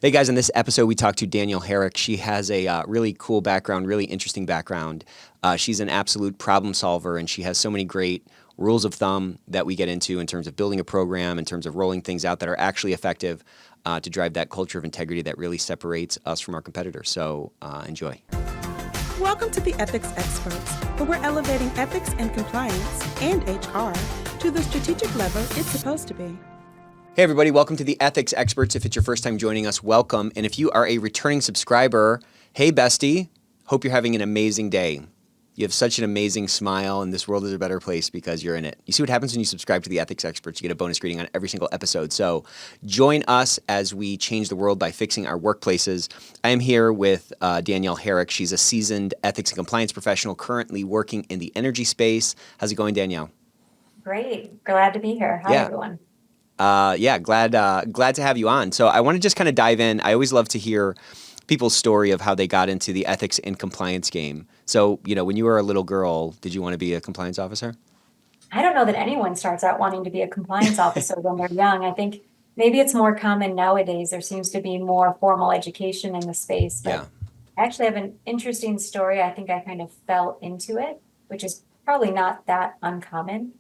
Hey guys, in this episode, we talked to Danielle Herrick. She has a really cool background, really interesting background. She's an absolute problem solver, and she has so many great rules of thumb that we get into in terms of building a program, in terms of rolling things out that are actually effective to drive that culture of integrity that really separates us from our competitors. So enjoy. Welcome to the Ethics Experts, where we're elevating ethics and compliance and HR to the strategic level it's supposed to be. Hey everybody, welcome to the Ethics Experts. If it's your first time joining us, welcome. And if you are a returning subscriber, hey bestie, hope you're having an amazing day. You have such an amazing smile, and this world is a better place because you're in it. You see what happens when you subscribe to the Ethics Experts? You get a bonus greeting on every single episode. So join us as we change the world by fixing our workplaces. I am here with Danielle Herrick. She's a seasoned ethics and compliance professional currently working in the energy space. How's it going, Danielle? Great. Glad to be here. Hi, everyone. Glad to have you on. So I want to just kind of dive in. I always love to hear people's story of how they got into the ethics and compliance game. So, when you were a little girl, did you want to be a compliance officer? I don't know that anyone starts out wanting to be a compliance officer when they're young. I think maybe it's more common nowadays. There seems to be more formal education in the space, but Yeah. I actually have an interesting story. I think I kind of fell into it, which is probably not that uncommon.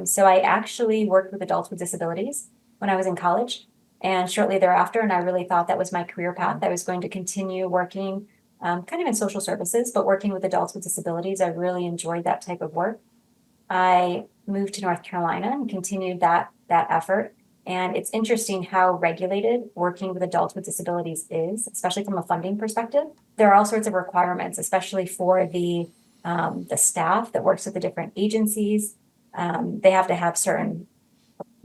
So I actually worked with adults with disabilities when I was in college and shortly thereafter, and I really thought that was my career path. I was going to continue working kind of in social services, but working with adults with disabilities. I really enjoyed that type of work. I moved to North Carolina and continued that effort. And it's interesting how regulated working with adults with disabilities is, especially from a funding perspective. There are all sorts of requirements, especially for the staff that works with the different agencies. They have to have certain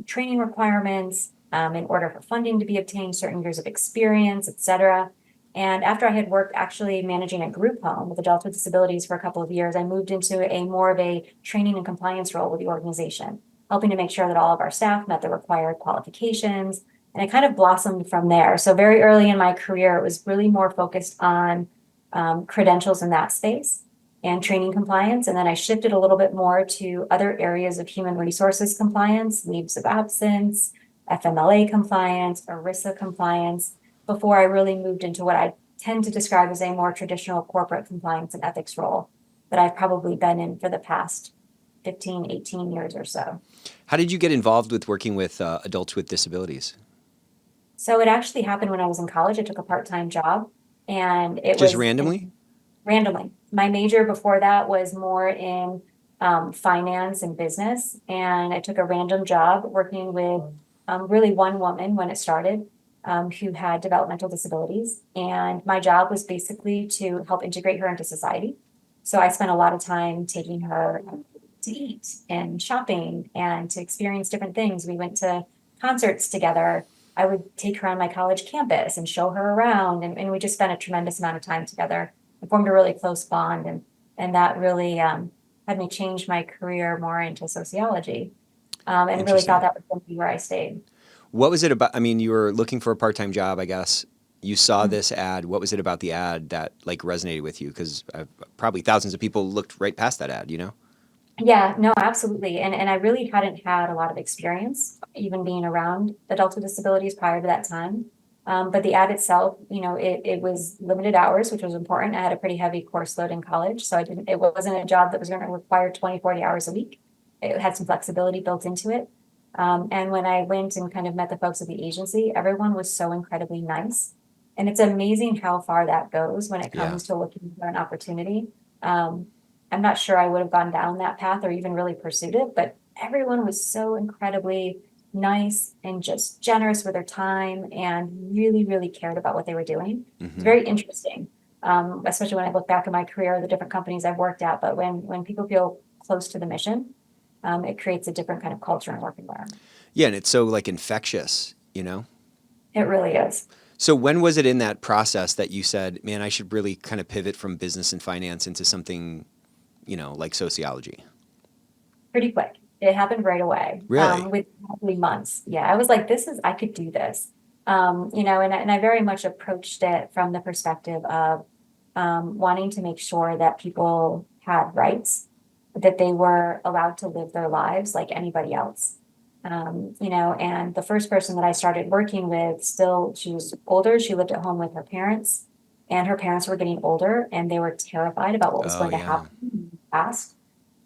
training requirements in order for funding to be obtained, certain years of experience, et cetera. And after I had worked actually managing a group home with adults with disabilities for a couple of years, I moved into a more of a training and compliance role with the organization, helping to make sure that all of our staff met the required qualifications. And it kind of blossomed from there. So very early in my career, it was really more focused on credentials in that space and training compliance. And then I shifted a little bit more to other areas of human resources compliance, leaves of absence, FMLA compliance, ERISA compliance, before I really moved into what I tend to describe as a more traditional corporate compliance and ethics role that I've probably been in for the past 15, 18 years or so. How did you get involved with working with adults with disabilities? So it actually happened when I was in college. I took a part-time job and it Just was randomly? randomly. My major before that was more in finance and business. And I took a random job working with really one woman when it started who had developmental disabilities. And my job was basically to help integrate her into society. So I spent a lot of time taking her to eat and shopping and to experience different things. We went to concerts together. I would take her on my college campus and show her around. And we just spent a tremendous amount of time together and formed a really close bond. And that really had me change my career more into sociology and really thought that was going to be where I stayed. What was it about? I mean, you were looking for a part-time job, I guess. You saw this ad. What was it about the ad that resonated with you? Because probably thousands of people looked right past that ad, Yeah, no, absolutely. And I really hadn't had a lot of experience even being around adults with disabilities prior to that time. But the ad itself, it was limited hours, which was important. I had a pretty heavy course load in college. So it wasn't a job that was going to require 20, 40 hours a week. It had some flexibility built into it. And when I went and kind of met the folks at the agency, everyone was so incredibly nice. And it's amazing how far that goes when it comes to looking for an opportunity. I'm not sure I would have gone down that path or even really pursued it, but everyone was so incredibly nice and just generous with their time and really, really cared about what they were doing. It's very interesting, especially when I look back at my career, the different companies I've worked at. But when people feel close to the mission, it creates a different kind of culture and work environment. Yeah, and it's so infectious. It really is. So when was it in that process that you said, man, I should really kind of pivot from business and finance into something, like sociology? Pretty quick. It happened right away. Really? With probably months. Yeah, I was like, I could do this. And I very much approached it from the perspective of wanting to make sure that people had rights, that they were allowed to live their lives like anybody else. And the first person that I started working with, still, she was older. She lived at home with her parents, and her parents were getting older, and they were terrified about what was Oh going to yeah. happen in the past.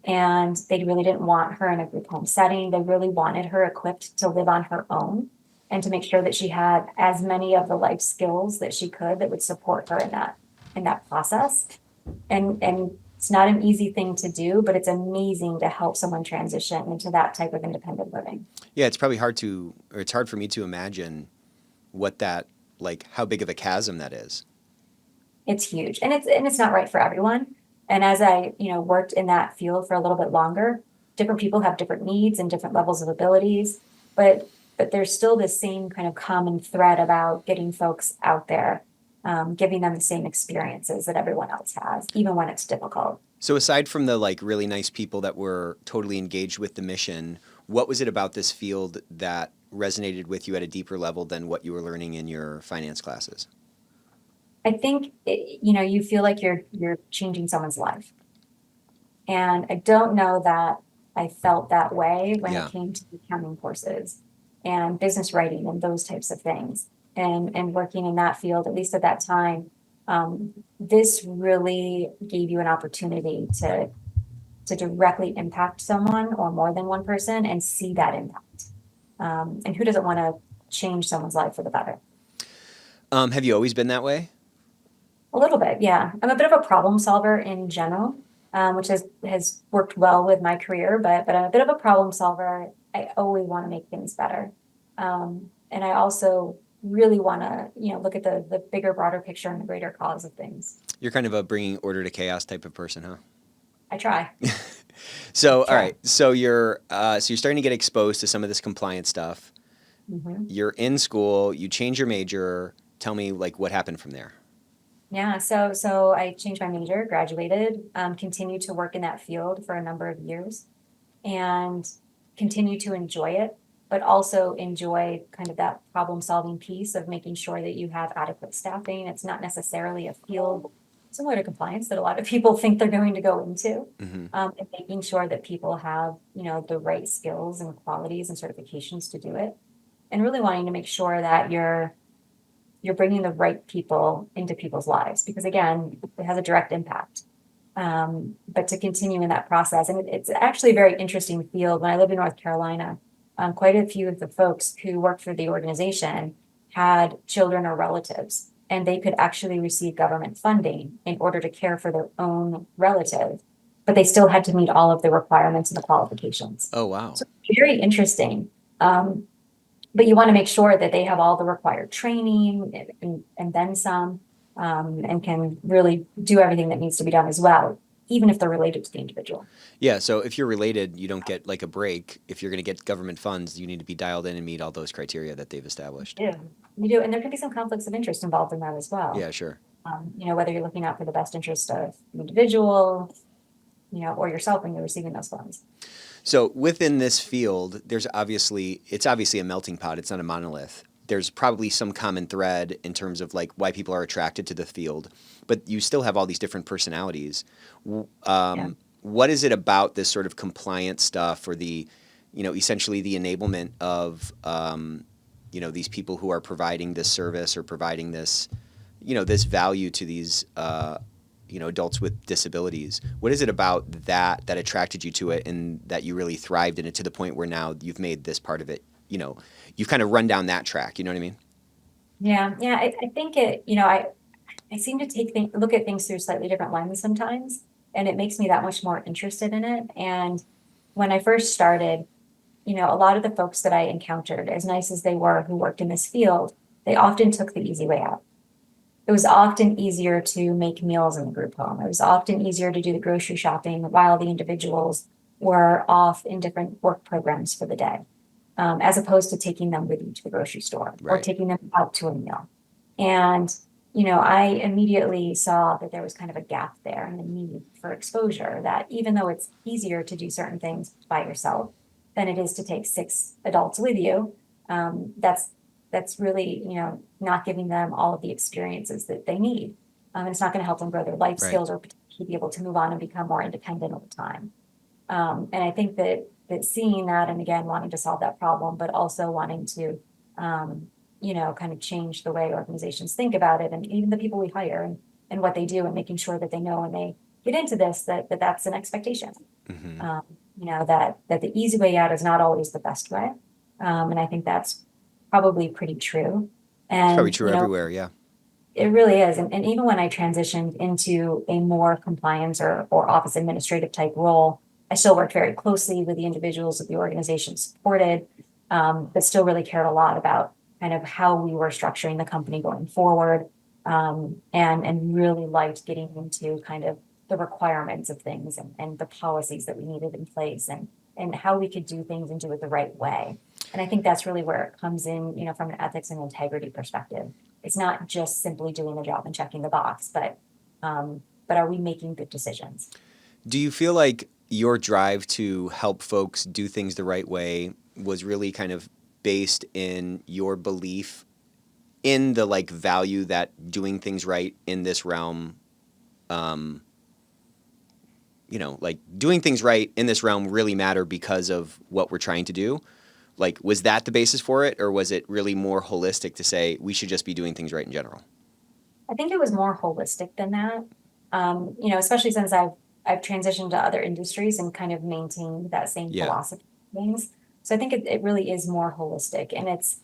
And they really didn't want her in a group home setting. They really wanted her equipped to live on her own and to make sure that she had as many of the life skills that she could that would support her in that process. And it's not an easy thing to do, but it's amazing to help someone transition into that type of independent living. Yeah, it's probably it's hard for me to imagine what that, like, how big of a chasm that is. It's huge, and it's not right for everyone. And as I, worked in that field for a little bit longer, different people have different needs and different levels of abilities, but there's still this same kind of common thread about getting folks out there, giving them the same experiences that everyone else has, even when it's difficult. So aside from the like really nice people that were totally engaged with the mission, what was it about this field that resonated with you at a deeper level than what you were learning in your finance classes? I think you feel like you're changing someone's life. And I don't know that I felt that way when it Yeah. came to accounting courses and business writing and those types of things. And working in that field, at least at that time, this really gave you an opportunity to directly impact someone or more than one person and see that impact. And who doesn't want to change someone's life for the better? Have you always been that way? A little bit, yeah. I'm a bit of a problem solver in general, which has worked well with my career, but I'm a bit of a problem solver. I always want to make things better. And I also really want to, look at the bigger, broader picture and the greater cause of things. You're kind of a bringing order to chaos type of person, huh? I try. So, all Try. right. So you're starting to get exposed to some of this compliance stuff. Hmm. You're in school. You change your major. Tell me, like, what happened from there. Yeah, so I changed my major, graduated, continued to work in that field for a number of years and continue to enjoy it, but also enjoy kind of that problem solving piece of making sure that you have adequate staffing. It's not necessarily a field similar to compliance that a lot of people think they're going to go into. Hmm. And making sure that people have, the right skills and qualities and certifications to do it. And really wanting to make sure that you're bringing the right people into people's lives because again, it has a direct impact. But to continue in that process, and it's actually a very interesting field. When I lived in North Carolina, quite a few of the folks who worked for the organization had children or relatives, and they could actually receive government funding in order to care for their own relative, but they still had to meet all of the requirements and the qualifications. Oh, wow. So very interesting. But you want to make sure that they have all the required training and then some, and can really do everything that needs to be done as well, even if they're related to the individual. Yeah. So if you're related, you don't get like a break. If you're going to get government funds, you need to be dialed in and meet all those criteria that they've established. Yeah, you do. And there can be some conflicts of interest involved in that as well. Yeah, sure. Whether you're looking out for the best interest of the individual, or yourself when you're receiving those funds. So within this field, it's obviously a melting pot. It's not a monolith. There's probably some common thread in terms of like why people are attracted to the field, but you still have all these different personalities. Yeah. What is it about this sort of compliance stuff or essentially the enablement of, these people who are providing this service or providing this, this value to these, adults with disabilities? What is it about that attracted you to it and that you really thrived in it to the point where now you've made this part of it, you've kind of run down that track, you know what I mean? Yeah. Yeah. I think I seem to look at things through a slightly different lens sometimes, and it makes me that much more interested in it. And when I first started, a lot of the folks that I encountered, as nice as they were, who worked in this field, they often took the easy way out. It was often easier to make meals in the group home. It was often easier to do the grocery shopping while the individuals were off in different work programs for the day, as opposed to taking them with you to the grocery store or Right. taking them out to a meal. And, I immediately saw that there was kind of a gap there and a need for exposure, that even though it's easier to do certain things by yourself than it is to take 6 adults with you, that's really, not giving them all of the experiences that they need. And it's not going to help them grow their life Right. skills or potentially be able to move on and become more independent over time. And I think that that seeing that, and again, wanting to solve that problem, but also wanting to, kind of change the way organizations think about it, and even the people we hire and what they do, and making sure that they know when they get into this, that's an expectation. Hmm. That the easy way out is not always the best way. And I think that's probably pretty true. It's probably And, true everywhere. Yeah. it really is. And even when I transitioned into a more compliance or office administrative type role, I still worked very closely with the individuals that the organization supported, but still really cared a lot about kind of how we were structuring the company going forward. And really liked getting into kind of the requirements of things and the policies that we needed in place and how we could do things and do it the right way. And I think that's really where it comes in, from an ethics and integrity perspective. It's not just simply doing the job and checking the box, but are we making good decisions? Do you feel like your drive to help folks do things the right way was really kind of based in your belief in the like value that doing things right in this realm, like doing things right in this realm really matter because of what we're trying to do? Like, was that the basis for it, or was it really more holistic to say we should just be doing things right in general? I think it was more holistic than that. Especially since I've transitioned to other industries and kind of maintained that same Yeah. philosophy of things. So I think it really is more holistic, and it's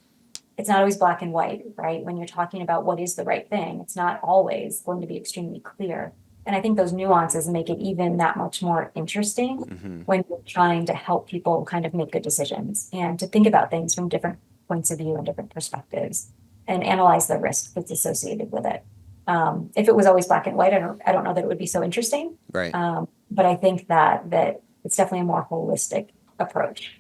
not always black and white, right? When you're talking about what is the right thing, it's not always going to be extremely clear. And I think those nuances make it even that much more interesting Hmm. when you're trying to help people kind of make good decisions and to think about things from different points of view and different perspectives and analyze the risk that's associated with it. If it was always black and white, I don't know that it would be so interesting. Right. But I think that it's definitely a more holistic approach.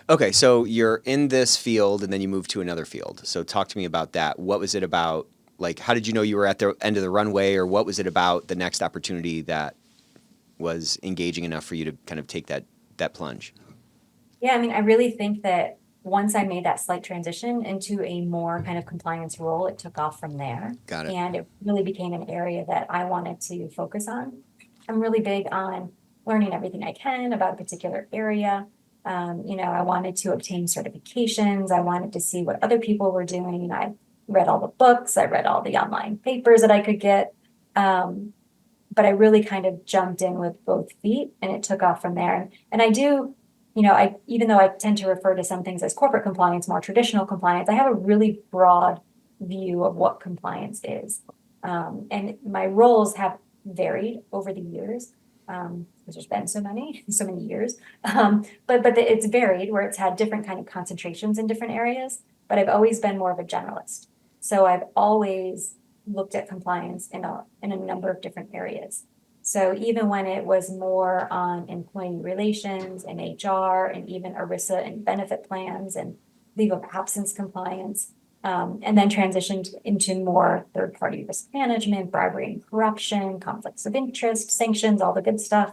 Okay, so you're in this field and then you move to another field. So talk to me about that. What was it about? Like, how did you know you were at the end of the runway, or what was it about the next opportunity that was engaging enough for you to kind of take that plunge? Yeah, I mean, I really think that once I made that slight transition into a more kind of compliance role, it took off from there. Got it. And it really became an area that I wanted to focus on. I'm really big on learning everything I can about a particular area. I wanted to obtain certifications. I wanted to see what other people were doing. I read all the books, I read all the online papers that I could get. But I really kind of jumped in with both feet and it took off from there. And I do, even though I tend to refer to some things as corporate compliance, more traditional compliance, I have a really broad view of what compliance is. And my roles have varied over the years. Because there's been so many years. But it's varied where it's had different kind of concentrations in different areas, but I've always been more of a generalist. So I've always looked at compliance in a number of different areas. So even when it was more on employee relations and HR and even ERISA and benefit plans and leave of absence compliance, and then transitioned into more third-party risk management, bribery and corruption, conflicts of interest, sanctions, all the good stuff.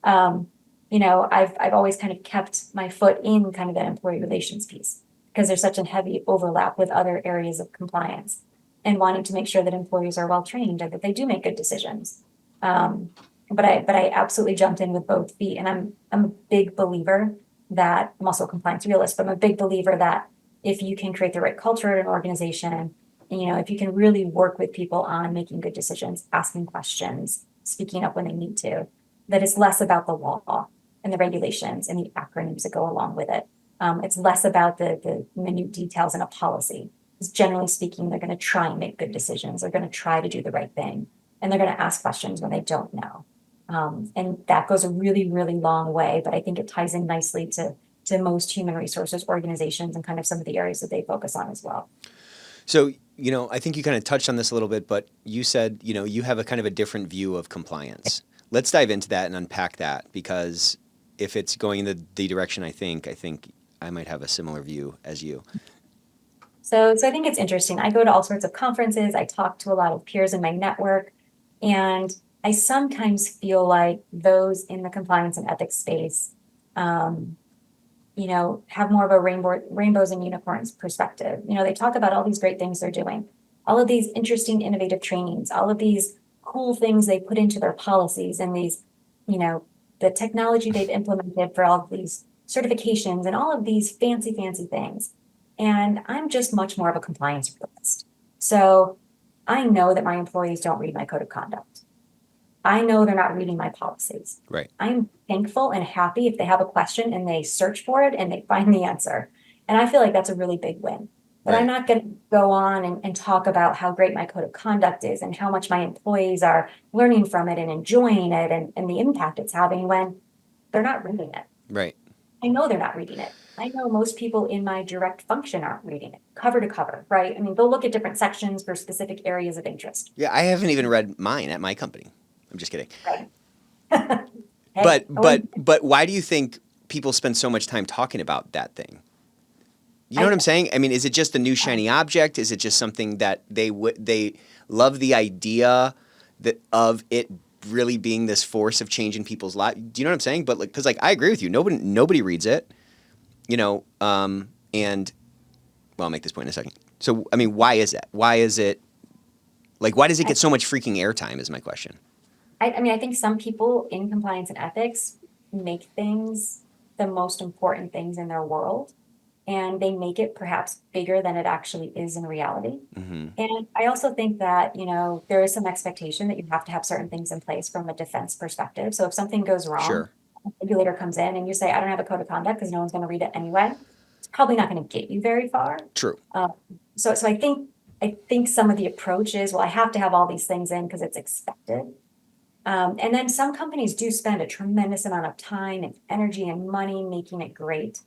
I've always kind of kept my foot in kind of that employee relations piece because there's such a heavy overlap with other areas of compliance and wanting to make sure that employees are well trained and that they do make good decisions. But I absolutely jumped in with both feet, and I'm a big believer that I'm also a compliance realist, but I'm a big believer that if you can create the right culture at an organization, and if you can really work with people on making good decisions, asking questions, speaking up when they need to, that it's less about the law and the regulations and the acronyms that go along with it. It's less about the minute details in a policy. Because generally speaking, they're going to try and make good decisions. They're going to try to do the right thing, and they're going to ask questions when they don't know. And that goes a really, really long way. But I think it ties in nicely to most human resources organizations and kind of some of the areas that they focus on as well. So, I think you kind of touched on this a little bit, but you said, you have a kind of a different view of compliance. Let's dive into that and unpack that, because if it's going in the direction I think I might have a similar view as you. So I think it's interesting. I go to all sorts of conferences. I talk to a lot of peers in my network, and I sometimes feel like those in the compliance and ethics space, have more of a rainbows and unicorns perspective. They talk about all these great things they're doing, all of these interesting, innovative trainings, all of these cool things they put into their policies and these, the technology they've implemented for all of these certifications and all of these fancy, fancy things. And I'm just much more of a compliance realist. So I know that my employees don't read my code of conduct. I know they're not reading my policies. Right. I'm thankful and happy if they have a question and they search for it and they find the answer. And I feel like that's a really big win. But I'm Right. not going to go on and talk about how great my code of conduct is and how much my employees are learning from it and enjoying it and the impact it's having when they're not reading it. Right. I know they're not reading it. I know most people in my direct function aren't reading it cover to cover, right? I mean, they'll look at different sections for specific areas of interest, Yeah, I haven't even read mine at my company. I'm just kidding. right? But Hey, oh, but why do you think people spend so much time talking about that thing? You know what I'm saying? I mean, is it just a new shiny object? Is it just something that they love the idea that of it really being this force of change in people's lives? Do you know what I'm saying? But like, because like I agree with you. Nobody reads it. You know, and well, I'll make this point in a second. So I mean, why is that? Why is it like why does it get so much freaking airtime? Is my question. I mean, I think some people in compliance and ethics make things the most important things in their world, and they make it perhaps bigger than it actually is in reality. Mm-hmm. And I also think that, there is some expectation that you have to have certain things in place from a defense perspective. So if something goes wrong, Sure. a regulator comes in and you say, I don't have a code of conduct because no one's going to read it anyway, it's probably not going to get you very far. True. So I think some of the approach is, well, I have to have all these things in because it's expected. And then some companies do spend a tremendous amount of time and energy and money making it great.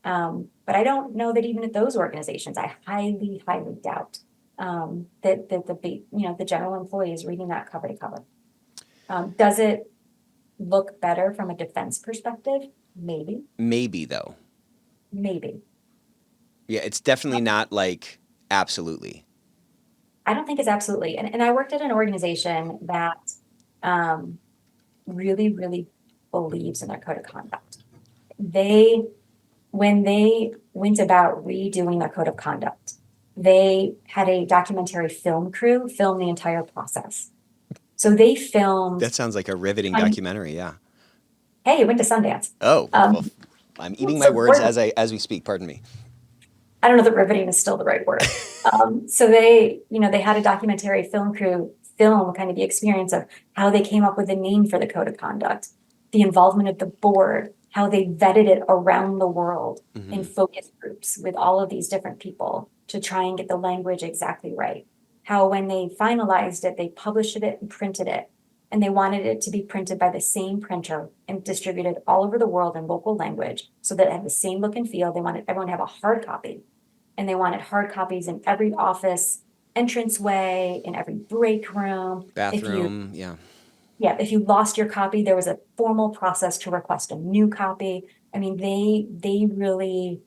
But I don't know that even at those organizations, I highly, highly doubt that the general employee is reading that cover to cover. Does it look better from a defense perspective? Maybe, Maybe though. maybe. Yeah, it's definitely not like absolutely. I don't think it's absolutely. And I worked at an organization that really, really believes in their code of conduct. When they went about redoing their code of conduct, they had a documentary film crew film the entire process. So they filmed, That sounds like a riveting Um, documentary. Yeah. hey, it went to Sundance. Oh, well, Um, I'm eating my so words we're- as we speak. Pardon me. I don't know that riveting is still the right word. So they had a documentary film crew film kind of the experience of how they came up with the name for the code of conduct, the involvement of the board, how they vetted it around the world in focus groups with all of these different people to try and get the language exactly right. How when they finalized it, they published it and printed it, and they wanted it to be printed by the same printer and distributed all over the world in local language so that it had the same look and feel. They wanted everyone to have a hard copy, and they wanted hard copies in every office entranceway, in every break room. Bathroom. Yeah. If you lost your copy, there was a formal process to request a new copy. I mean, they really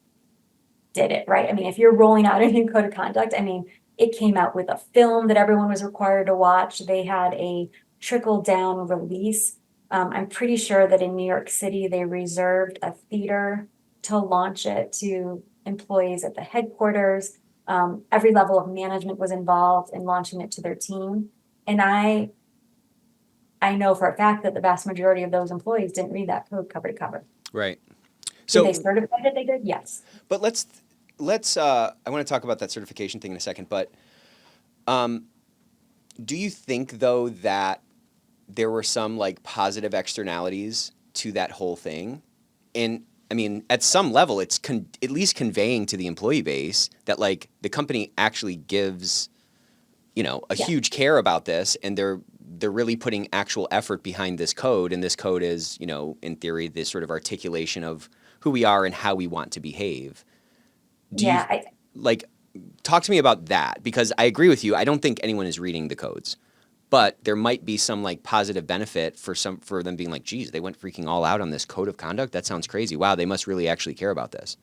did it, right? I mean, if you're rolling out a new code of conduct, I mean, it came out with a film that everyone was required to watch. They had a trickle down release. I'm pretty sure that in New York City, they reserved a theater to launch it to employees at the headquarters. Every level of management was involved in launching it to their team. And I know for a fact that the vast majority of those employees didn't read that code cover to cover. Right. Did So, they certify that they did? Yes. but let's I want to talk about that certification thing in a second, but do you think though that there were some like positive externalities to that whole thing? And I mean, at some level, it's at least conveying to the employee base that like the company actually gives, a huge care about this, and they're really putting actual effort behind this code, and this code is, in theory, this sort of articulation of who we are and how we want to behave. Talk to me about that, because I agree with you. I don't think anyone is reading the codes, but there might be some like positive benefit for them being like, geez, they went freaking all out on this code of conduct. That sounds crazy. Wow, they must really actually care about this.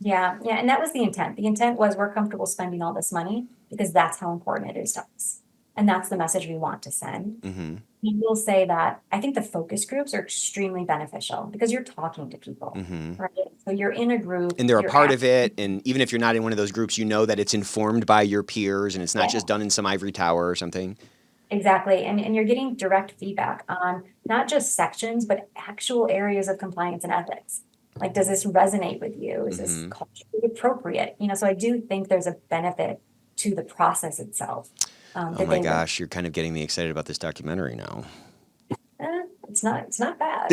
Yeah, and that was the intent. The intent was we're comfortable spending all this money because that's how important it is to us. And that's the message we want to send. Mm-hmm. We will say that I think the focus groups are extremely beneficial because you're talking to people, Mm-hmm. right? So you're in a group. And they're a you're part at- of it. And even if you're not in one of those groups, you know that it's informed by your peers and it's not Yeah. just done in some ivory tower or something. Exactly. And you're getting direct feedback on not just sections, but actual areas of compliance and ethics. Like, does this resonate with you? Is this Mm-hmm. culturally appropriate? So I do think there's a benefit to the process itself, Oh that my they were. gosh, you're kind of getting me excited about this documentary now. It's not bad.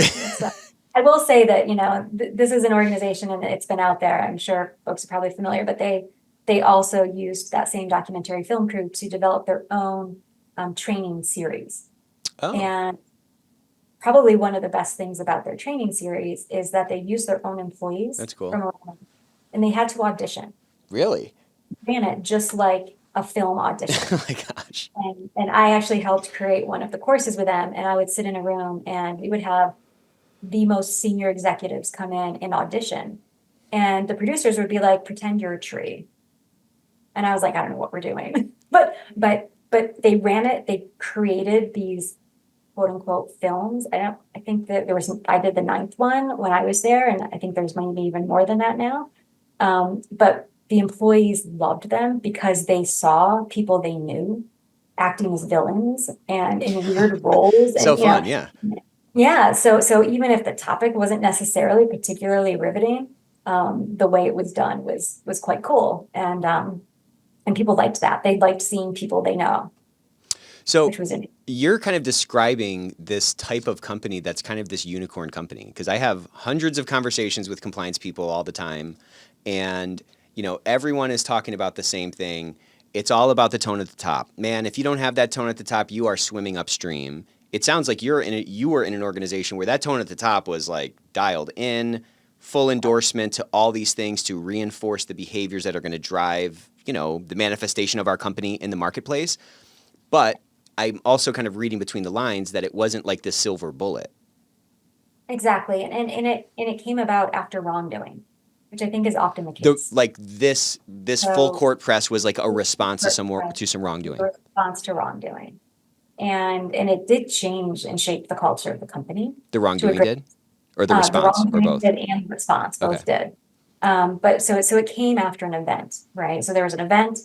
I will say that, this is an organization and it's been out there. I'm sure folks are probably familiar, but they also used that same documentary film crew to develop their own training series. Oh, And probably one of the best things about their training series is that they use their own employees that's cool. from around, and they had to audition. Really? Ran it just like a film audition. Oh my gosh. And I actually helped create one of the courses with them, and I would sit in a room and we would have the most senior executives come in and audition. And the producers would be like, pretend you're a tree. And I was like, I don't know what we're doing. But they ran it, they created these quote unquote films. I think that I did the 9th one when I was there, and I think there's maybe even more than that now. But the employees loved them because they saw people they knew acting as villains and in weird roles. So And fun, yeah. yeah, so even if the topic wasn't necessarily particularly riveting, the way it was done was quite cool. And people liked that. They liked seeing people they know, So which was in. you're kind of describing this type of company that's kind of this unicorn company, because I have hundreds of conversations with compliance people all the time, and everyone is talking about the same thing. It's all about the tone at the top. Man, if you don't have that tone at the top, you are swimming upstream. It sounds like you were in an organization where that tone at the top was like dialed in, full endorsement to all these things to reinforce the behaviors that are going to drive, the manifestation of our company in the marketplace. But I'm also kind of reading between the lines that it wasn't like this silver bullet. Exactly. And it came about after wrongdoing, which I think is often the case. This full So court press was like a response to some wrongdoing. response to wrongdoing. And it did change and shape the culture of the company The to a wrongdoing great. did, or the The response, or wrongdoing both. did and the response Okay. both did. But so it came after an event, right? So there was an event,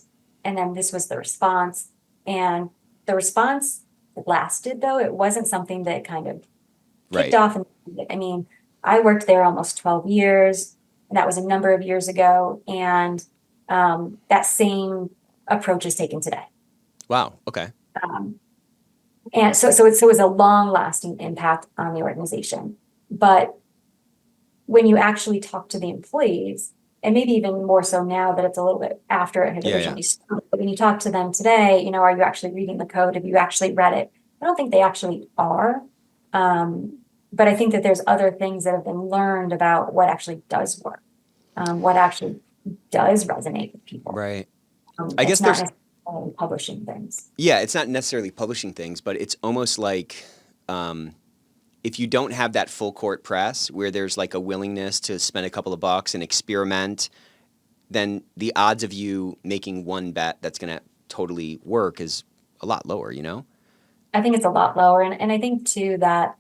and then this was the response. And the response lasted, though. It wasn't something that kind of kicked Right. off. I mean, I worked there almost 12 years, and that was a number of years ago. And that same approach is taken today. Wow. Okay. Um, and so it was a long-lasting impact on the organization. But when you actually talk to the employees, and maybe even more so now that it's a little bit after it had Yeah, originally started, but when you talk to them today, are you actually reading the code? Have you actually read it? I don't think they actually are. But I think that there's other things that have been learned about what actually does work, what actually does resonate with people. Right. I It's guess not there's necessarily publishing things. Yeah, it's not necessarily publishing things, but it's almost like if you don't have that full court press where there's like a willingness to spend a couple of bucks and experiment, then the odds of you making one bet that's going to totally work is a lot lower, I think it's a lot lower. And I think too that,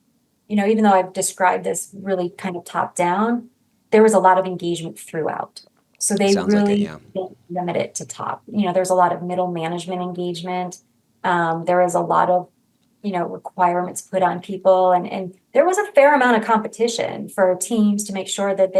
even though I've described this really kind of top down, there was a lot of engagement throughout. So they Sounds like it, really yeah. didn't limit it to top. There's a lot of middle management engagement. There was a lot of, requirements put on people. And there was a fair amount of competition for teams to make sure that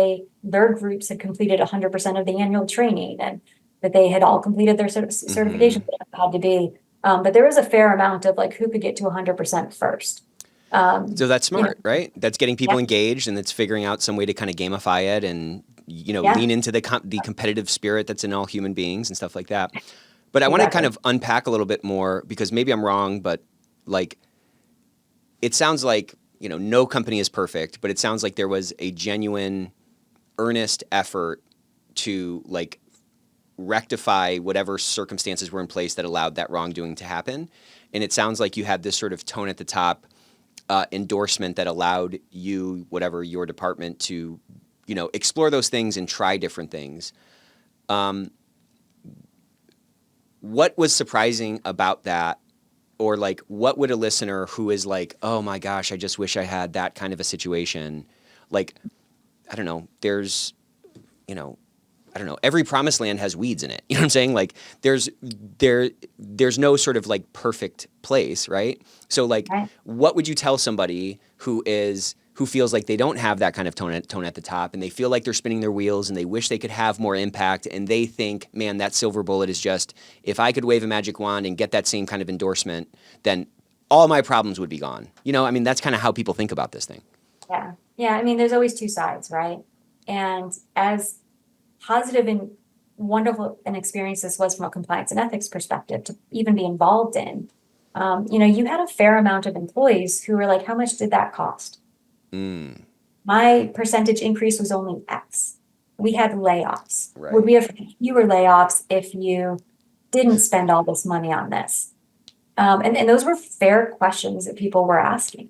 their groups had completed 100% of the annual training and that they had all completed their certification that had to be. But there was a fair amount of like who could get to 100% first. So that's smart, right? That's getting people Yeah. engaged, and it's figuring out some way to kind of gamify it and Yeah. lean into the competitive spirit that's in all human beings and stuff like that. But I want to kind of unpack a little bit more, because maybe I'm wrong, but like it sounds like no company is perfect, but it sounds like there was a genuine, earnest effort to like rectify whatever circumstances were in place that allowed that wrongdoing to happen. And it sounds like you had this sort of tone at the top endorsement that allowed you, whatever your department, to explore those things and try different things. What was surprising about that? Or like, what would a listener who is like, oh my gosh, I just wish I had that kind of a situation. Like, I don't know, there's, I don't know, every promised land has weeds in it. You know what I'm saying? Like there's no sort of like perfect place, right? So like, Right. what would you tell somebody who is who feels like they don't have that kind of tone at the top, and they feel like they're spinning their wheels, and they wish they could have more impact, and they think, man, that silver bullet is just, if I could wave a magic wand and get that same kind of endorsement, then all my problems would be gone. I mean, that's kind of how people think about this thing. Yeah. Yeah. I mean, there's always two sides, right? And as positive and wonderful an experience this was from a compliance and ethics perspective to even be involved in, you had a fair amount of employees who were like, how much did that cost? My percentage increase was only X. We had layoffs. Right. Would we have fewer layoffs if you didn't spend all this money on this? And those were fair questions that people were asking.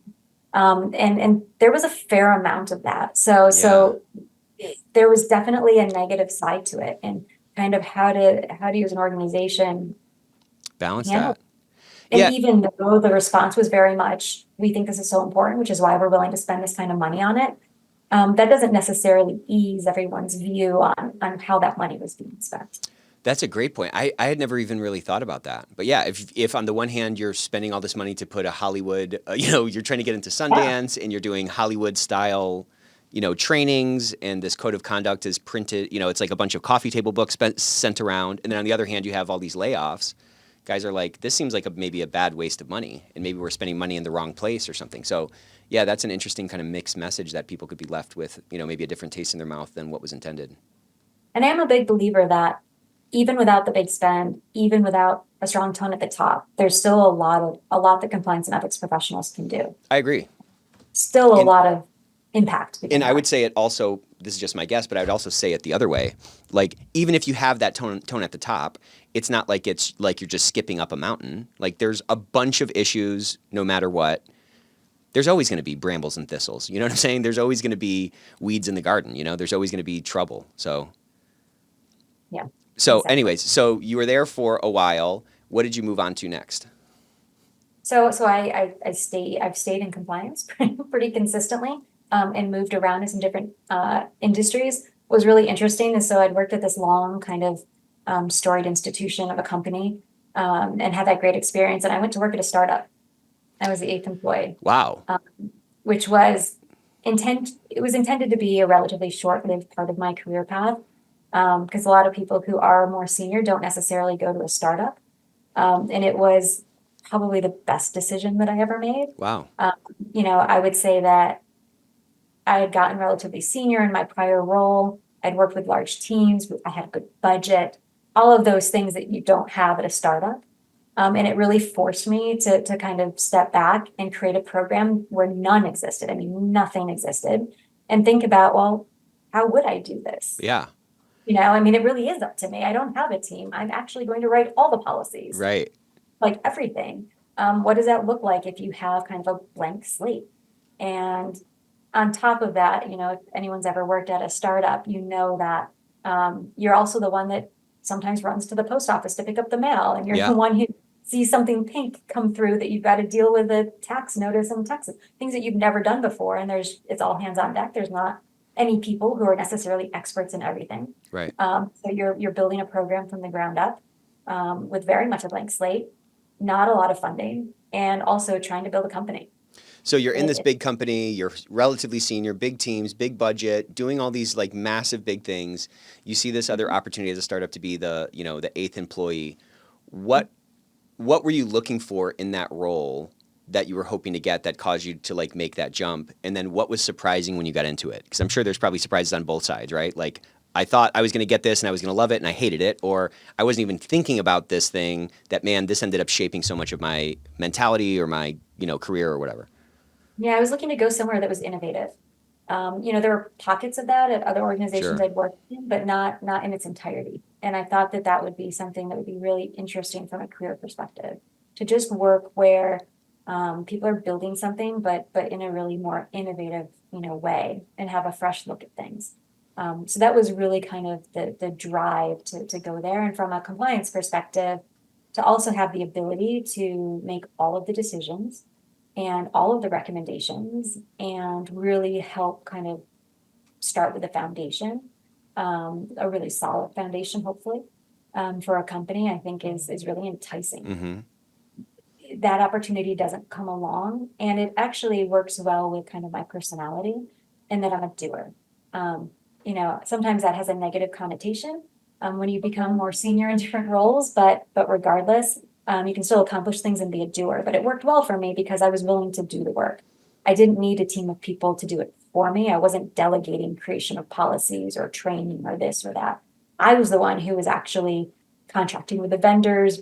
And there was a fair amount of that. So there was definitely a negative side to it, and kind of how to use an organization balance handle that. And even though the response was very much, we think this is so important, which is why we're willing to spend this kind of money on it, that doesn't necessarily ease everyone's view on how that money was being spent. That's a great point. I had never even really thought about that. But yeah, if on the one hand you're spending all this money to put a Hollywood, you're trying to get into Sundance and you're doing Hollywood style, trainings, and this code of conduct is printed, it's like a bunch of coffee table books sent around. And then on the other hand, you have all these layoffs. Guys are like, this seems like maybe a bad waste of money, and maybe we're spending money in the wrong place or something. So yeah, that's an interesting kind of mixed message that people could be left with, maybe a different taste in their mouth than what was intended. And I am a big believer that even without the big spend, even without a strong tone at the top, there's still a lot that compliance and ethics professionals can do. I agree. Still a lot of impact. And I would say it also, this is just my guess, but I would also say it the other way. Like, even if you have that tone at the top, it's not like it's like you're just skipping up a mountain. Like, there's a bunch of issues no matter what. There's always going to be brambles and thistles. You know what I'm saying? There's always going to be weeds in the garden. There's always going to be trouble. So, yeah. So exactly. anyways, so you were there for a while. What did you move on to next? So I've stayed in compliance pretty consistently, and moved around in some different industries. What was really interesting is, so I'd worked at this long kind of storied institution of a company, and had that great experience. And I went to work at a startup. I was the 8th employee. Wow. Which was it was intended to be a relatively short-lived part of my career path, because a lot of people who are more senior don't necessarily go to a startup. And it was probably the best decision that I ever made. Wow. I would say that I had gotten relatively senior in my prior role. I'd worked with large teams. I had a good budget, all of those things that you don't have at a startup. And it really forced me to kind of step back and create a program where none existed. I mean, nothing existed. And think about, well, how would I do this? Yeah. I mean, it really is up to me. I don't have a team. I'm actually going to write all the policies. Right. Like everything. What does that look like if you have kind of a blank slate? And on top of that, if anyone's ever worked at a startup, that you're also the one that sometimes runs to the post office to pick up the mail. And you're the one who sees something pink come through that you've got to deal with a tax notice in Texas, things that you've never done before. And it's all hands on deck. There's not any people who are necessarily experts in everything. Right. So you're building a program from the ground up, with very much a blank slate, not a lot of funding, and also trying to build a company. So you're in this big company, you're relatively senior, big teams, big budget, doing all these like massive big things. You see this other opportunity as a startup to be the 8th employee. What were you looking for in that role that you were hoping to get that caused you to like make that jump? And then what was surprising when you got into it? Because I'm sure there's probably surprises on both sides, right? Like, I thought I was going to get this and I was going to love it and I hated it, or I wasn't even thinking about this thing that, man, this ended up shaping so much of my mentality or my, career or whatever. Yeah, I was looking to go somewhere that was innovative. There were pockets of that at other organizations Sure. I'd worked in, but not in its entirety. And I thought that would be something that would be really interesting from a career perspective, to just work where people are building something, but in a really more innovative, way, and have a fresh look at things. So that was really kind of the drive to go there. And from a compliance perspective, to also have the ability to make all of the decisions and all of the recommendations, and really help kind of start with the foundation, a really solid foundation, hopefully, for a company, I think is really enticing. Mm-hmm. that opportunity doesn't come along, and it actually works well with kind of my personality and that I'm a doer. Sometimes that has a negative connotation when you become more senior in different roles, but regardless, you can still accomplish things and be a doer. But it worked well for me because I was willing to do the work. I didn't need a team of people to do it for me. I wasn't delegating creation of policies or training or this or that. I was the one who was actually contracting with the vendors,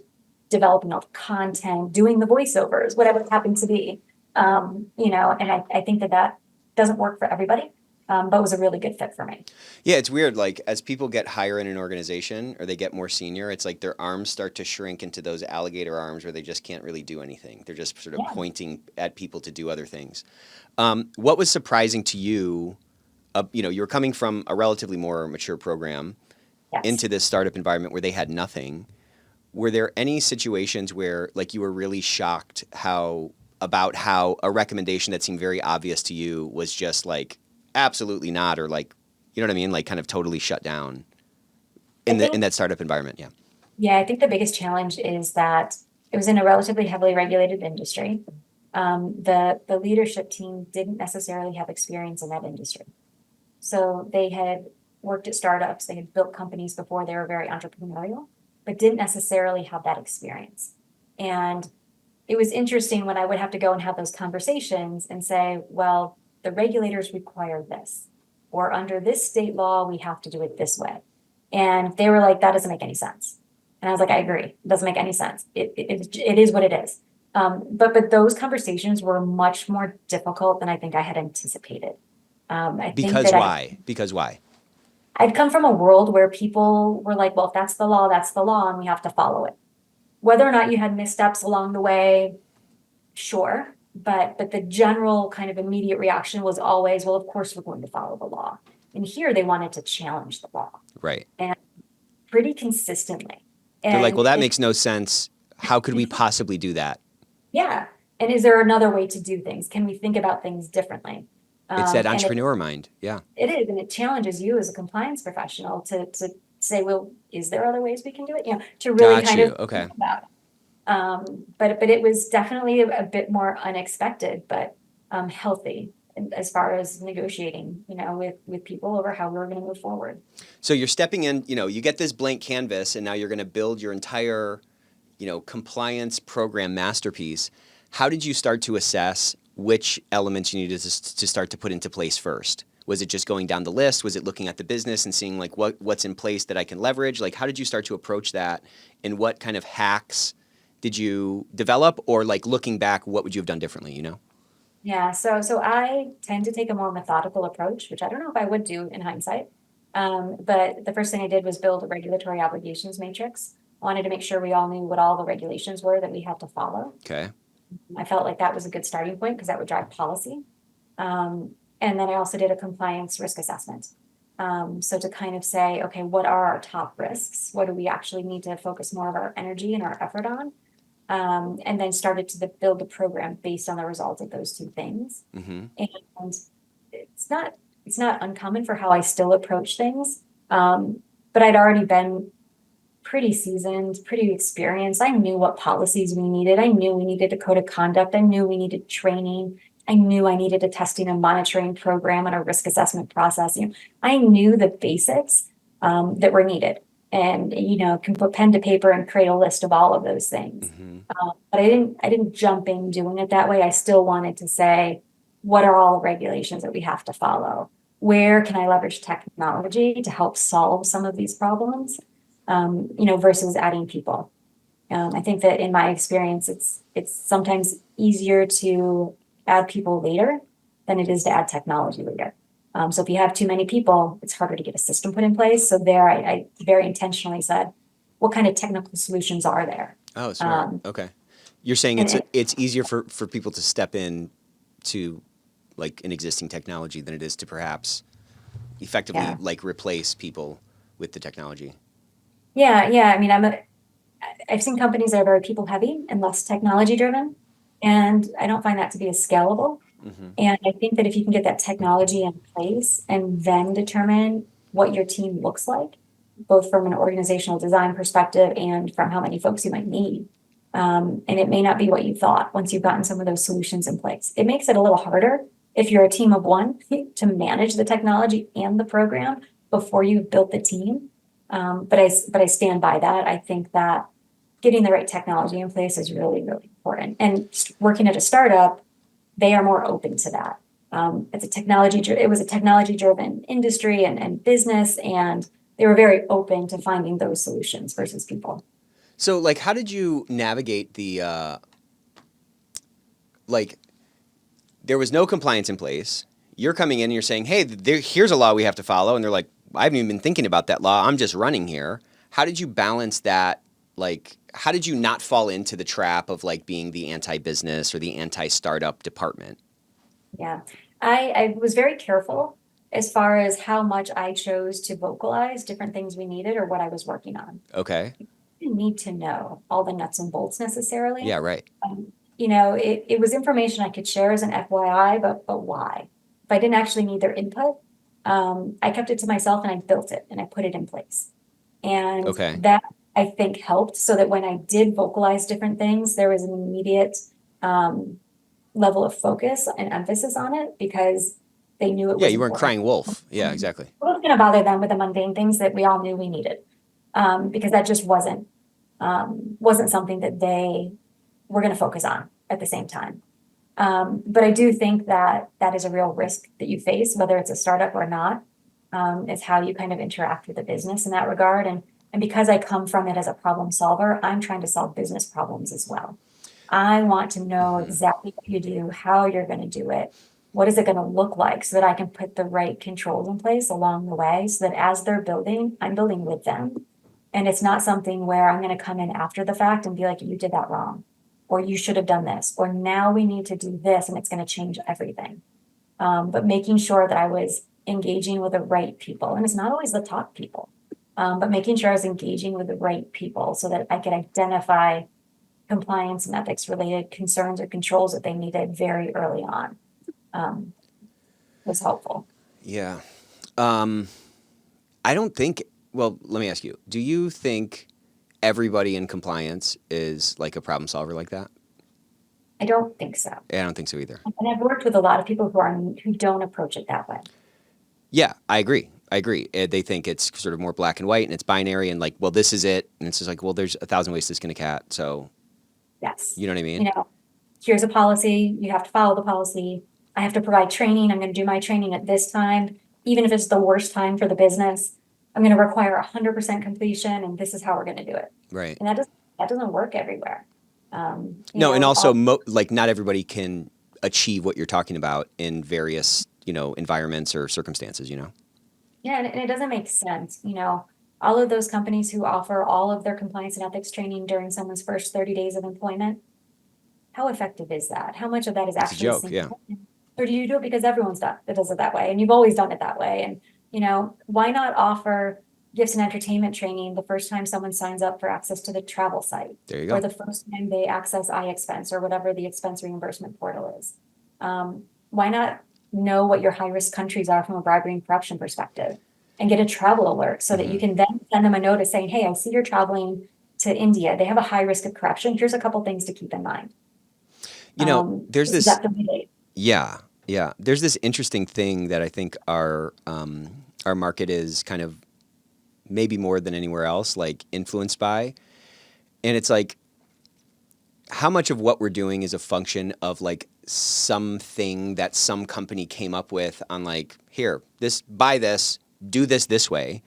developing all the content, doing the voiceovers, whatever it happened to be. And I think that doesn't work for everybody, but was a really good fit for me. Yeah, it's weird. Like as people get higher in an organization or they get more senior, it's like their arms start to shrink into those alligator arms where they just can't really do anything. They're just sort of pointing at people to do other things. What was surprising to you? You were coming from a relatively more mature program into this startup environment where they had nothing. Were there any situations where like you were really shocked about how a recommendation that seemed very obvious to you was just like absolutely not, or like, you know what I mean? Like kind of totally shut down in that startup environment. Yeah. Yeah, I think the biggest challenge is that it was in a relatively heavily regulated industry. The leadership team didn't necessarily have experience in that industry. So they had worked at startups, they had built companies before, they were very entrepreneurial, but didn't necessarily have that experience. And it was interesting when I would have to go and have those conversations and say, well, the regulators require this, or under this state law, we have to do it this way. And they were like, that doesn't make any sense. And I was like, I agree. It doesn't make any sense. It is what it is. But those conversations were much more difficult than I think I had anticipated. Because why? Because why? I'd come from a world where people were like, well, if that's the law, and we have to follow it. Whether or not you had missteps along the way, sure. But the general kind of immediate reaction was always, well, of course we're going to follow the law. And here they wanted to challenge the law. Right. And pretty consistently. They're like, well, that makes no sense. How could we possibly do that? Yeah. And is there another way to do things? Can we think about things differently? It's that entrepreneur mind. Yeah. It is. And it challenges you as a compliance professional to say, well, is there other ways we can do it? To really think about it. But it was definitely a bit more unexpected, but healthy as far as negotiating, with people over how we were going to move forward. So you're stepping in, you get this blank canvas and now you're going to build your entire, compliance program masterpiece. How did you start to assess which elements you needed to start to put into place first? Was it just going down the list? Was it looking at the business and seeing like what's in place that I can leverage? Like, how did you start to approach that? And what kind of hacks did you develop, or like looking back, what would you have done differently, Yeah, so I tend to take a more methodical approach, which I don't know if I would do in hindsight. But the first thing I did was build a regulatory obligations matrix. I wanted to make sure we all knew what all the regulations were that we had to follow. Okay. I felt like that was a good starting point because that would drive policy. And then I also did a compliance risk assessment. So to kind of say, okay, what are our top risks? What do we actually need to focus more of our energy and our effort on? And then started to build the program based on the results of those two things. Mm-hmm. And it's not uncommon for how I still approach things. But I'd already been pretty seasoned, pretty experienced. I knew what policies we needed. I knew we needed a code of conduct. I knew we needed training. I knew I needed a testing and monitoring program and a risk assessment process. I knew the basics that were needed, and can put pen to paper and create a list of all of those things. Mm-hmm. But I didn't jump in doing it that way. I still wanted to say, what are all the regulations that we have to follow? Where can I leverage technology to help solve some of these problems? Versus adding people. I think that in my experience, it's sometimes easier to add people later than it is to add technology later. So if you have too many people, it's harder to get a system put in place. So there, I very intentionally said, what kind of technical solutions are there? Oh, smart. Okay. You're saying it's easier for people to step in to like an existing technology than it is to perhaps effectively like replace people with the technology. Yeah. I mean, I've seen companies that are very people heavy and less technology driven, and I don't find that to be as scalable. Mm-hmm. And I think that if you can get that technology in place and then determine what your team looks like, both from an organizational design perspective and from how many folks you might need, And it may not be what you thought once you've gotten some of those solutions in place. It makes it a little harder if you're a team of one to manage the technology and the program before you've built the team. But I stand by that. I think that getting the right technology in place is really, really important. And working at a startup, they are more open to that. It was a technology driven industry and business, and they were very open to finding those solutions versus people. So, like, how did you navigate like, there was no compliance in place. You're coming in and you're saying, hey, here's a law we have to follow. And they're like, I haven't even been thinking about that law. I'm just running here. How did you balance that? Like, how did you not fall into the trap of like being the anti-business or the anti-startup department? Yeah, I was very careful as far as how much I chose to vocalize different things we needed or what I was working on. Okay. You need to know all the nuts and bolts necessarily. Yeah, right. It was information I could share as an FYI, but why? If I didn't actually need their input, I kept it to myself and I built it and I put it in place. And Okay. that I think helped so that when I did vocalize different things, there was an immediate level of focus and emphasis on it because they knew it Yeah, was you weren't important. crying wolf. Yeah, exactly. It wasn't going to bother them with the mundane things that we all knew we needed, because that just wasn't something that they were going to focus on at the same time. But I do think that that is a real risk that you face, whether it's a startup or not. Is how you kind of interact with the business in that regard. And because I come from it as a problem solver, I'm trying to solve business problems as well. I want to know exactly what you do, how you're going to do it, what is it going to look like so that I can put the right controls in place along the way so that as they're building, I'm building with them. And it's not something where I'm going to come in after the fact and be like, you did that wrong, or you should have done this, or now we need to do this and it's going to change everything. But making sure that I was engaging with the right people, and it's not always the top people, but making sure I was engaging with the right people so that I could identify compliance and ethics related concerns or controls that they needed very early on, was helpful. Yeah. I don't think, well, let me ask you, do you think everybody in compliance is like a problem solver like that? I don't think so. Yeah, I don't think so either. And I've worked with a lot of people who don't approach it that way. Yeah, I agree. They think it's sort of more black and white and it's binary and like, well, this is it. And it's just like, well, there's 1,000 ways to skin a cat. So, Yes. you know what I mean? Here's a policy, you have to follow the policy. I have to provide training. I'm going to do my training at this time, even if it's the worst time for the business. I'm going to require 100% completion, and this is how we're going to do it. Right. And that doesn't work everywhere. No, and also like not everybody can achieve what you're talking about in various, environments or circumstances, Yeah, and it doesn't make sense. All of those companies who offer all of their compliance and ethics training during someone's first 30 days of employment, how effective is that? How much of that is It's a actually joke, yeah. Or do you do it because everyone's does it that way, and you've always done it that way? And why not offer gifts and entertainment training the first time someone signs up for access to the travel site, There you go. or the first time they access iExpense or whatever the expense reimbursement portal is? Why not know what your high risk countries are from a bribery and corruption perspective, and get a travel alert so that you can then send them a notice saying, hey, I see you're traveling to India. They have a high risk of corruption. Here's a couple things to keep in mind. There's this. Yeah. Yeah. There's this interesting thing that I think our market is kind of maybe more than anywhere else, like influenced by. And it's like, how much of what we're doing is a function of like something that some company came up with on like, here, buy this, do this way.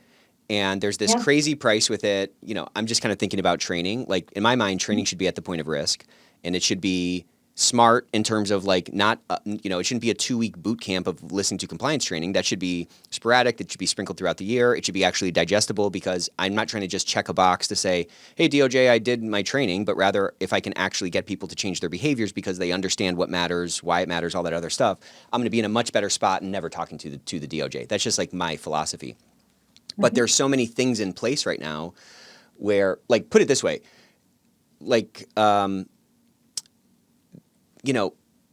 And there's this crazy price with it. I'm just kind of thinking about training. Like in my mind, training should be at the point of risk, and it should be smart in terms of like not, it shouldn't be a 2-week boot camp of listening to compliance training. That should be sporadic. That should be sprinkled throughout the year. It should be actually digestible, because I'm not trying to just check a box to say, hey, DOJ, I did my training, but rather if I can actually get people to change their behaviors because they understand what matters, why it matters, all that other stuff, I'm going to be in a much better spot and never talking to the DOJ. That's just like my philosophy. But there's so many things in place right now where, like, put it this way, like,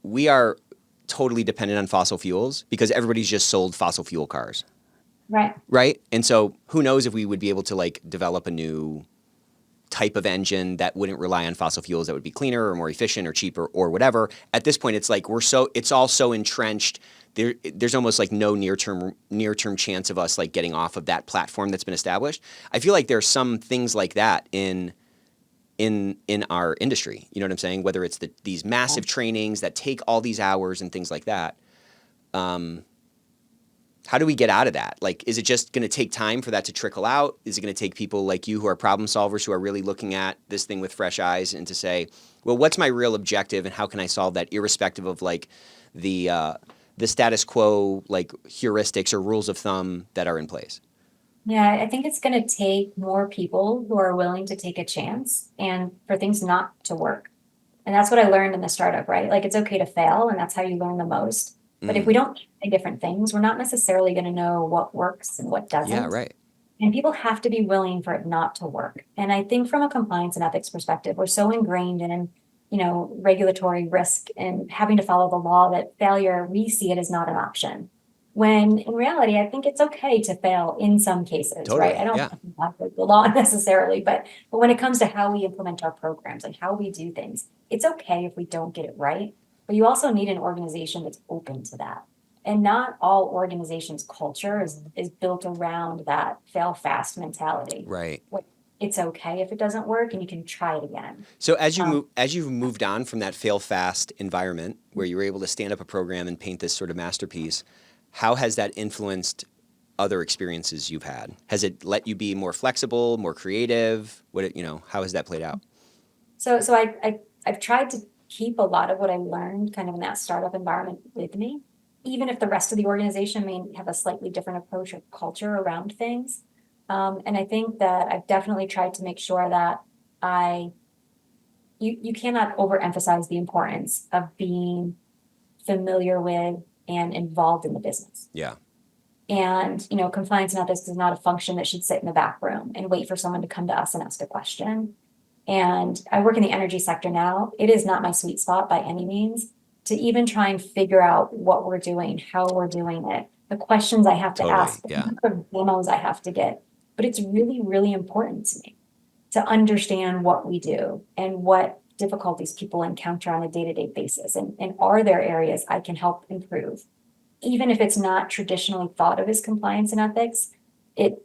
we are totally dependent on fossil fuels because everybody's just sold fossil fuel cars. Right. Right? And so who knows if we would be able to like develop a new type of engine that wouldn't rely on fossil fuels, that would be cleaner or more efficient or cheaper or whatever. At this point, it's like it's all so entrenched. There's almost like no near term chance of us like getting off of that platform that's been established. I feel like there's some things like that in our industry. You know what I'm saying? Whether it's these massive trainings that take all these hours and things like that. How do we get out of that? Like, is it just going to take time for that to trickle out? Is it going to take people like you who are problem solvers, who are really looking at this thing with fresh eyes and to say, well, what's my real objective and how can I solve that, irrespective of like the status quo, like heuristics or rules of thumb that are in place? Yeah, I think it's going to take more people who are willing to take a chance and for things not to work. And that's what I learned in the startup, right? Like, it's okay to fail, and that's how you learn the most. But if we don't try different things, we're not necessarily going to know what works and what doesn't. Yeah, right. And people have to be willing for it not to work. And I think from a compliance and ethics perspective, we're so ingrained in, regulatory risk and having to follow the law that failure, we see it as not an option. When in reality, I think it's okay to fail in some cases, Totally, right? I don't think that's the law necessarily, but when it comes to how we implement our programs and how we do things, it's okay if we don't get it right. But you also need an organization that's open to that. And not all organizations' culture is built around that fail fast mentality. Right. It's okay if it doesn't work and you can try it again. So as you've moved on from that fail fast environment where you were able to stand up a program and paint this sort of masterpiece, how has that influenced other experiences you've had? Has it let you be more flexible, more creative? How has that played out? So I've tried to keep a lot of what I learned kind of in that startup environment with me, even if the rest of the organization may have a slightly different approach or culture around things. And I think that I've definitely tried to make sure that you cannot overemphasize the importance of being familiar with and involved in the business. Yeah. And, compliance and ethics is not a function that should sit in the back room and wait for someone to come to us and ask a question. And I work in the energy sector now. It is not my sweet spot by any means to even try and figure out what we're doing, how we're doing it, the questions I have to ask, the demos I have to get. But it's really, really important to me to understand what we do and what difficulties people encounter on a day-to-day basis. And are there areas I can help improve? Even if it's not traditionally thought of as compliance and ethics, it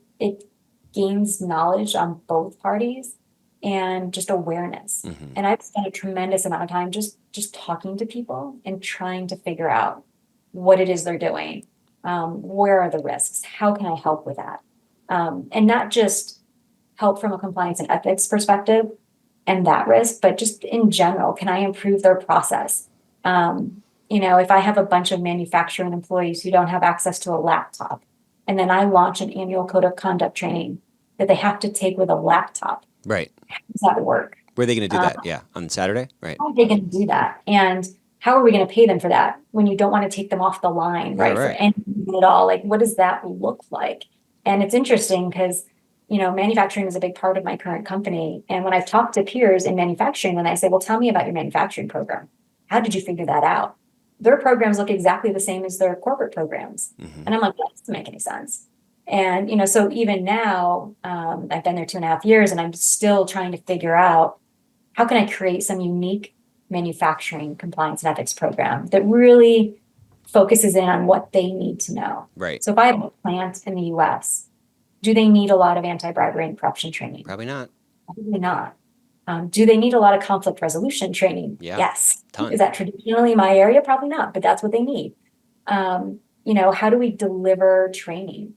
gains knowledge on both parties and just awareness. Mm-hmm. And I've spent a tremendous amount of time just talking to people and trying to figure out what it is they're doing. Where are the risks? How can I help with that? And not just help from a compliance and ethics perspective and that risk, but just in general, can I improve their process? If I have a bunch of manufacturing employees who don't have access to a laptop, and then I launch an annual code of conduct training that they have to take with a laptop. Right. How does that work? Where are they going to do that? Yeah. On Saturday? Right. How are they going to do that? And how are we going to pay them for that when you don't want to take them off the line, right? For anything at all? Like, what does that look like? And it's interesting because, manufacturing is a big part of my current company. And when I've talked to peers in manufacturing, when I say, well, tell me about your manufacturing program. How did you figure that out? Their programs look exactly the same as their corporate programs. Mm-hmm. And I'm like, that doesn't make any sense. And, so even now, I've been there 2.5 years and I'm still trying to figure out how can I create some unique manufacturing compliance and ethics program that really focuses in on what they need to know. Right. So if I have a plant in the US, do they need a lot of anti-bribery and corruption training? Probably not. Probably not. Do they need a lot of conflict resolution training? Yeah. Yes. Ton. Is that traditionally my area? Probably not, but that's what they need. How do we deliver training?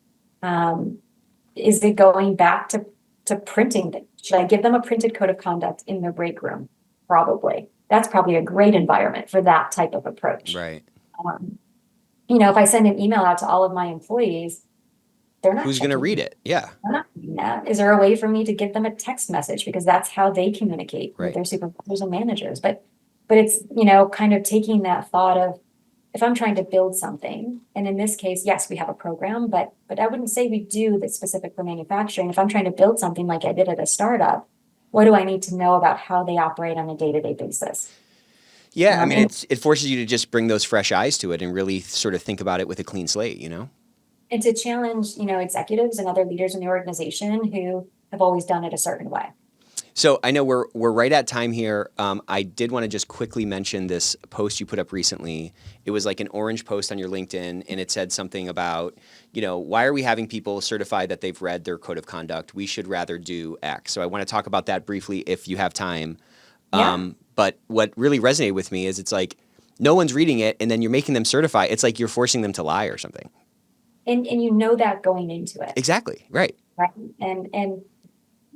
Is it going back to printing? Should I give them a printed code of conduct in their break room? Probably. That's probably a great environment for that type of approach. Right. If I send an email out to all of my employees, they're not. Who's going to read it? Yeah. They're not reading that. Is there a way for me to give them a text message? Because that's how they communicate with their supervisors and managers. But it's, kind of taking that thought of, if I'm trying to build something, and in this case, yes, we have a program, but I wouldn't say we do that's specific for manufacturing. If I'm trying to build something like I did at a startup, what do I need to know about how they operate on a day-to-day basis? Yeah, it forces you to just bring those fresh eyes to it and really sort of think about it with a clean slate, And to challenge, executives and other leaders in the organization who have always done it a certain way. So I know we're right at time here. I did want to just quickly mention this post you put up recently. It was like an orange post on your LinkedIn, and it said something about, why are we having people certify that they've read their code of conduct? We should rather do X. So I want to talk about that briefly if you have time. Yeah. But what really resonated with me is it's like no one's reading it, and then you're making them certify. It's like you're forcing them to lie or something. And you know that going into it. Exactly. Right. Right. And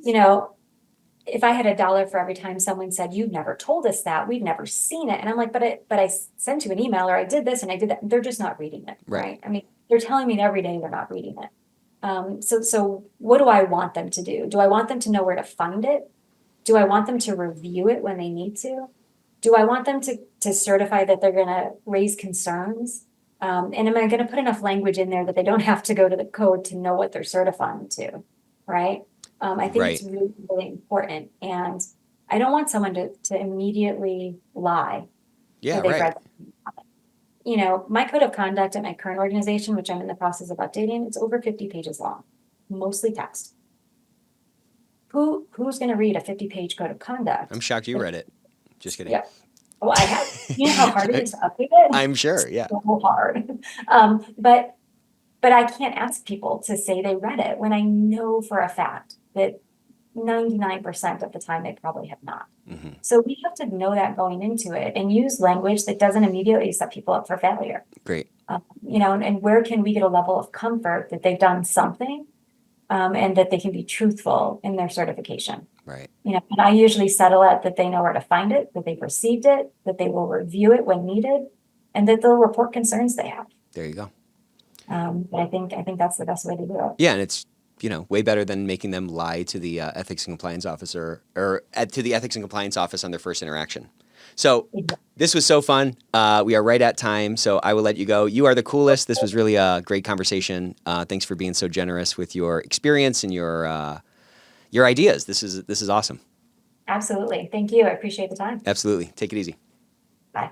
you know, if I had $1 for every time someone said, "You've never told us that, we've never seen it," and I'm like, but I sent you an email, or I did this and I did that. They're just not reading it, Right. right? I mean, they're telling me every day they're not reading it. So what do I want them to do? Do I want them to know where to find it? Do I want them to review it when they need to? Do I want them to certify that they're going to raise concerns? And am I going to put enough language in there that they don't have to go to the code to know what they're certifying to, right? I think it's really, really important. And I don't want someone to immediately lie. Yeah, that they've right. read. My code of conduct at my current organization, which I'm in the process of updating, it's over 50 pages long, mostly text. Who's going to read a 50-page code of conduct? I'm shocked you read it. Just kidding. Yeah. Well, I have. You know how hard it is to update it? I'm sure. Yeah. So hard. But I can't ask people to say they read it when I know for a fact that 99% of the time they probably have not. Mm-hmm. So we have to know that going into it and use language that doesn't immediately set people up for failure. Great. And where can we get a level of comfort that they've done something and that they can be truthful in their certification. Right. And I usually settle at that they know where to find it, that they've received it, that they will review it when needed, and that they'll report concerns they have. There you go. But I think that's the best way to do it. Yeah, and it's way better than making them lie to the ethics and compliance officer or to the ethics and compliance office on their first interaction. So this was so fun. We are right at time, so I will let you go. You are the coolest. This was really a great conversation. Thanks for being so generous with your experience and your ideas. This is awesome. Absolutely. Thank you. I appreciate the time. Absolutely. Take it easy. Bye.